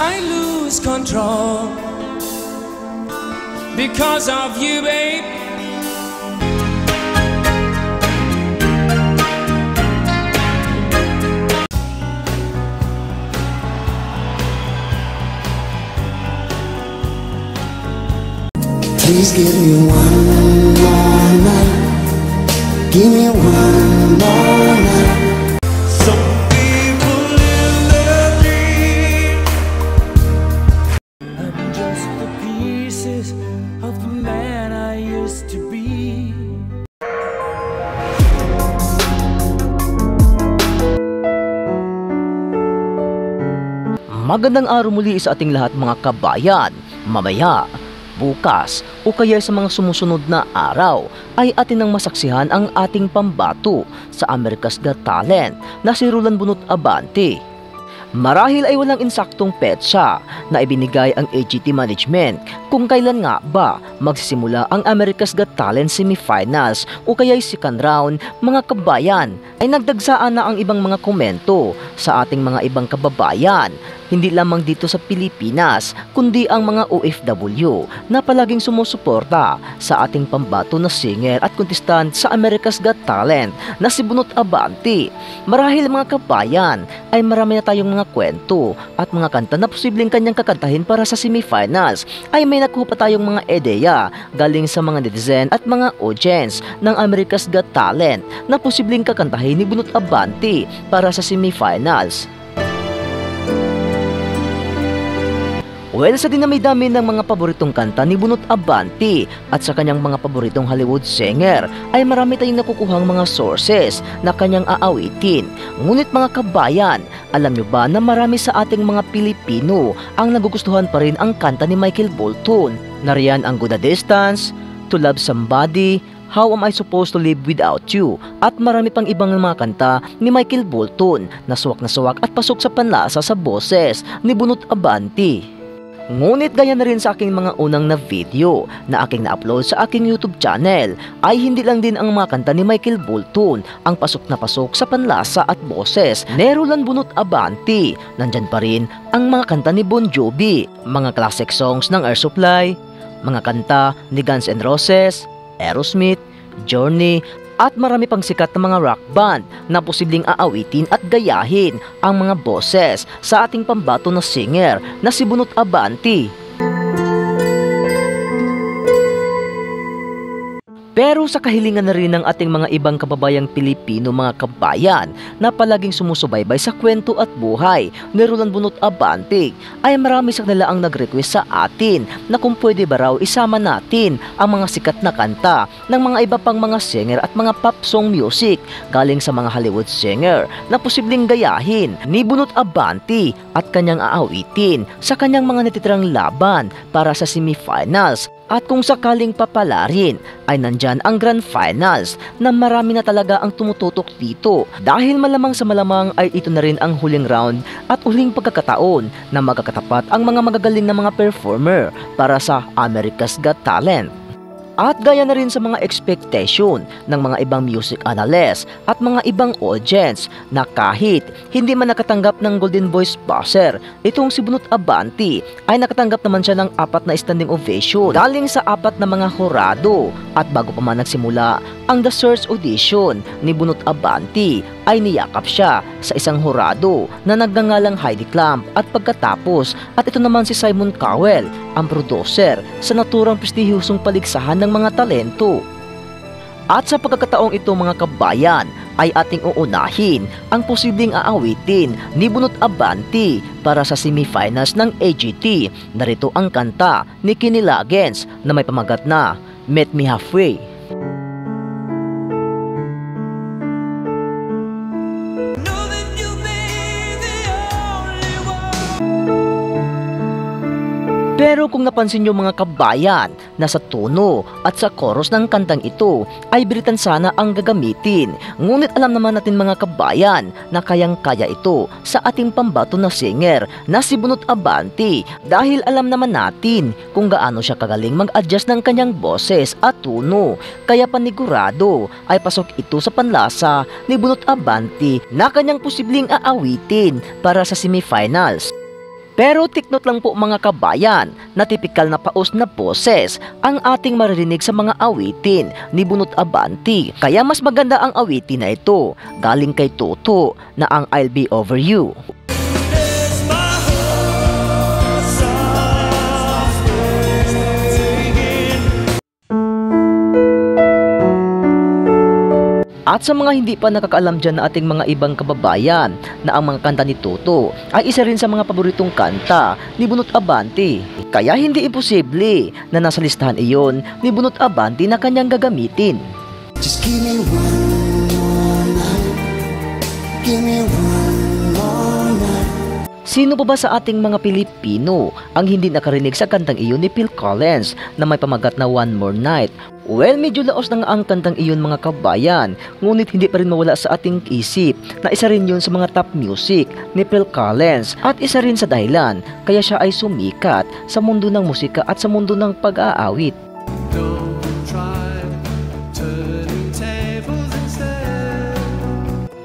I lose control because of you, babe. Please give me one more night. Give me one more night. Some people live their dream. I'm just the pieces of the man I used to be. Magandang araw muli sa ating lahat mga kabayan. Mamaya, bukas o kaya sa mga sumusunod na araw ay atin nang masaksihan ang ating pambato sa America's Got Talent na si Roland Bunot Abante. Marahil ay walang insaktong petsa na ibinigay ang AGT management kung kailan nga ba magsisimula ang America's Got Talent semifinals o kaya'y second round. Mga kabayan, ay nagdagsaan na ang ibang mga komento sa ating mga ibang kababayan, hindi lamang dito sa Pilipinas kundi ang mga OFW na palaging sumusuporta sa ating pambato na singer at contestant sa America's Got Talent na si Bunot Abante. Marahil mga kabayan ay marami na tayong mga kwento at mga kanta na posibleng kanyang kakantahin para sa semifinals. Ay may nakuha pa tayong mga ideya galing sa mga netizen at mga audience ng America's Got Talent na posibleng kakantahin ni Bunot Abante para sa semifinals. Well, sa dinami-dami ng mga paboritong kanta ni Bunot Abante at sa kanyang mga paboritong Hollywood singer ay marami tayong nakukuhang mga sources na kanyang aawitin. Ngunit mga kabayan, alam nyo ba na marami sa ating mga Pilipino ang nagugustuhan pa rin ang kanta ni Michael Bolton? Nariyan ang Good a Distance, To Love Somebody, How Am I Supposed to Live Without You, at marami pang ibang mga kanta ni Michael Bolton na suwak at pasok sa panlasa sa boses ni Bunot Abante. Ngunit gaya na rin sa aking mga unang na video na aking na-upload sa aking YouTube channel ay hindi lang din ang mga kanta ni Michael Bolton ang pasok na pasok sa panlasa at boses ni Roland Bunot Abante. Nandyan pa rin ang mga kanta ni Bon Jovi, mga classic songs ng Air Supply, mga kanta ni Guns N' Roses, Aerosmith, Journey, at marami pang sikat na mga rock band na posibleng aawitin at gayahin ang mga boses sa ating pambato na singer na si Bunot Abante. Pero sa kahilingan na rin ng ating mga ibang kababayang Pilipino mga kabayan na palaging sumusubaybay sa kwento at buhay ni Roland Bunot Abante ay marami sa kanila ang nag-request sa atin na kung pwede ba raw isama natin ang mga sikat na kanta ng mga iba pang mga singer at mga pop song music galing sa mga Hollywood singer na posibleng gayahin ni Bunot Abante at kanyang aawitin sa kanyang mga natitirang laban para sa semifinals. At kung sakaling papalarin ay nandyan ang Grand Finals na marami na talaga ang tumututok dito dahil malamang sa malamang ay ito na rin ang huling round at huling pagkakataon na magkakatapat ang mga magagaling na mga performer para sa America's Got Talent. At gaya na rin sa mga expectation ng mga ibang music analysts at mga ibang audience na kahit hindi man nakatanggap ng Golden Voice buzzer, itong si Bunot Abante ay nakatanggap naman siya ng 4 na standing ovation galing sa 4 na mga hurado. At bago pa man nagsimula ang The Search audition ni Bunot Abante ay niyakap siya sa isang hurado na nagngangalang Heidi Klum at pagkatapos at ito naman si Simon Cowell, ang producer sa naturang prestihiyosong paligsahan ng mga talento. At sa pagkakataong ito mga kabayan ay ating uunahin ang posibleng aawitin ni Bunot Abante para sa semifinals ng AGT. Narito ang kanta ni Kenny Loggins na may pamagat na Meet Me Halfway. Pero kung napansin nyo mga kabayan na sa tono at sa chorus ng kantang ito ay biritan sana ang gagamitin. Ngunit alam naman natin mga kabayan na kayang-kaya ito sa ating pambato na singer na si Bunot Abante dahil alam naman natin kung gaano siya kagaling mag-adjust ng kanyang boses at tono. Kaya panigurado ay pasok ito sa panlasa ni Bunot Abante na kanyang posibleng aawitin para sa semifinals. Pero tiknot lang po mga kabayan na tipikal na paos na boses ang ating maririnig sa mga awitin ni Bunot Abante. Kaya mas maganda ang awitin na ito galing kay Toto na ang I'll Be Over You. Is my heart softly singing? At sa mga hindi pa nakakaalam dyan na ating mga ibang kababayan na ang mga kanta ni Toto ay isa rin sa mga paboritong kanta ni Bunot Abante. Kaya hindi imposible na nasa listahan iyon ni Bunot Abante na kanyang gagamitin. Just give me one more night. Give me one more night. Sino pa ba sa ating mga Pilipino ang hindi nakarinig sa kantang iyon ni Phil Collins na may pamagat na One More Night? Well, medyo laos na nga ang kantang iyon mga kabayan, ngunit hindi pa rin mawala sa ating isip na isa rin yun sa mga top music ni Phil Collins at isa rin sa dahilan kaya siya ay sumikat sa mundo ng musika at sa mundo ng pag-aawit. Don't try turning tables instead.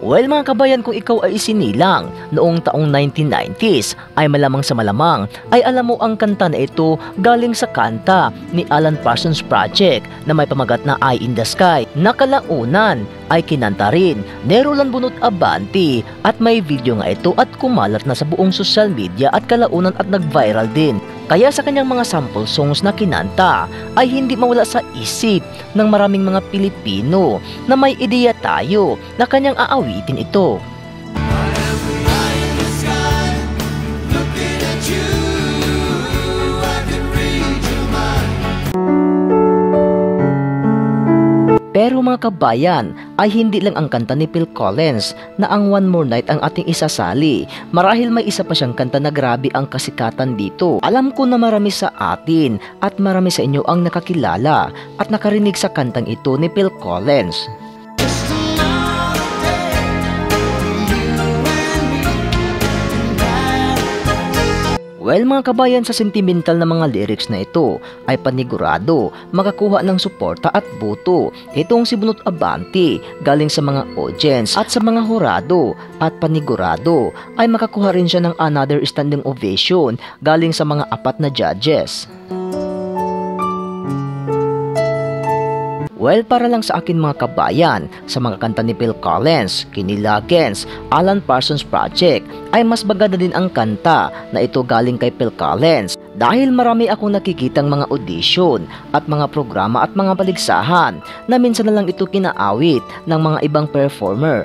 Well mga kabayan, kung ikaw ay isinilang noong taong 1990s ay malamang sa malamang ay alam mo ang kanta na ito galing sa kanta ni Alan Parsons Project na may pamagat na Eye in the Sky na kalaunan ay kinanta rin ni Roland Bunot Abante at may video nga ito at kumalat na sa buong social media at kalaunan at nag-viral din. Kaya sa kanyang mga sample songs na kinanta ay hindi mawala sa isip ng maraming mga Pilipino na may ideya tayo na kanyang aawitin ito. Pero mga kabayan, ay hindi lang ang kanta ni Phil Collins na ang One More Night ang ating isasali. Marahil may isa pa siyang kanta na grabe ang kasikatan dito. Alam ko na marami sa atin at marami sa inyo ang nakakilala at nakarinig sa kantang ito ni Phil Collins. Well mga kabayan, sa sentimental na mga lyrics na ito ay panigurado makakuha ng suporta at boto itong si Bunot Abante galing sa mga audience at sa mga hurado at panigurado ay makakuha rin siya ng another standing ovation galing sa mga apat na judges. Well, para lang sa akin mga kabayan, sa mga kanta ni Phil Collins, Kenny Loggins, Alan Parsons Project, ay mas maganda din ang kanta na ito galing kay Phil Collins. Dahil marami akong nakikitang mga audition at mga programa at mga baligsahan na minsan na lang ito kinaawit ng mga ibang performer.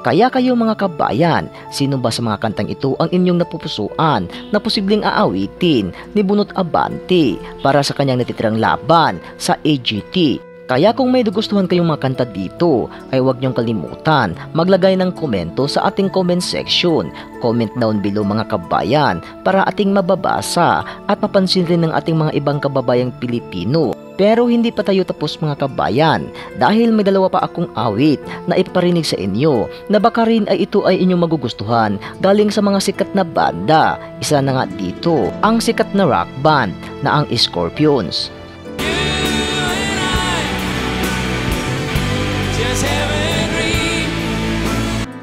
Kaya kayo mga kabayan, sino ba sa mga kantang ito ang inyong napupusuan na posibleng aawitin ni Bunot Abante para sa kanyang natitirang laban sa AGT? Kaya kung may nagustuhan kayong mga kanta dito, ay huwag niyong kalimutan maglagay ng komento sa ating comment section. Comment down below mga kabayan para ating mababasa at mapansin rin ng ating mga ibang kababayang Pilipino. Pero hindi pa tayo tapos mga kabayan dahil may dalawa pa akong awit na ipaparinig sa inyo na baka rin ay ito ay inyong magugustuhan galing sa mga sikat na banda. Isa na nga dito ang sikat na rock band na ang Scorpions.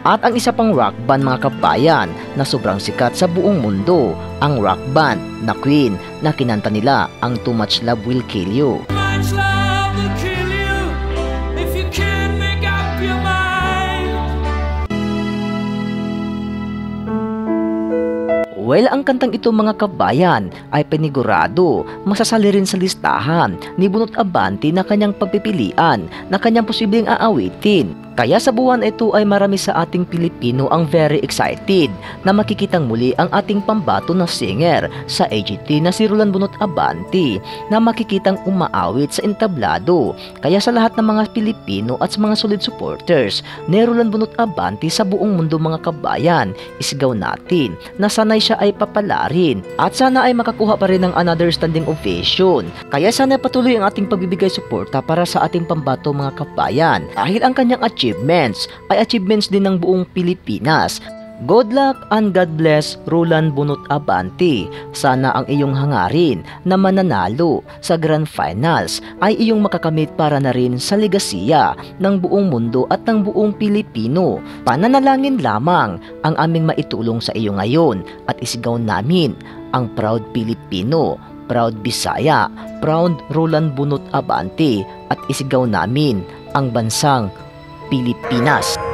At ang isa pang rock band mga kabayan na sobrang sikat sa buong mundo, ang rock band na Queen na kinanta nila ang Too Much Love Will Kill You. Much love will kill you if you can't make up your mind. Well, ang kantang ito mga kabayan ay panigurado masasali rin sa listahan ni Bunot Abante na kanyang pagpipilian na kanyang posibleng aawitin. Kaya sa buwan ito ay marami sa ating Pilipino ang very excited na makikitang muli ang ating pambato na singer sa AGT na si Roland Bunot Abante na makikitang umaawit sa entablado. Kaya sa lahat ng mga Pilipino at sa mga solid supporters ni Roland Bunot Abante sa buong mundo mga kabayan, isigaw natin na sanay siya ay papalarin at sana ay makakuha pa rin ng another standing ovation. Kaya sana patuloy ang ating pagbibigay suporta para sa ating pambato mga kabayan dahil ang kanyang achievements ay achievements din ng buong Pilipinas. Good luck and God bless, Roland Bunot Abante. Sana ang iyong hangarin na mananalo sa Grand Finals ay iyong makakamit para na rin sa legasiya ng buong mundo at ng buong Pilipino. Pananalangin lamang ang aming maitulong sa iyo ngayon at isigaw namin ang proud Pilipino, proud Bisaya, proud Roland Bunot Abante at isigaw namin ang bansang Pilipinas.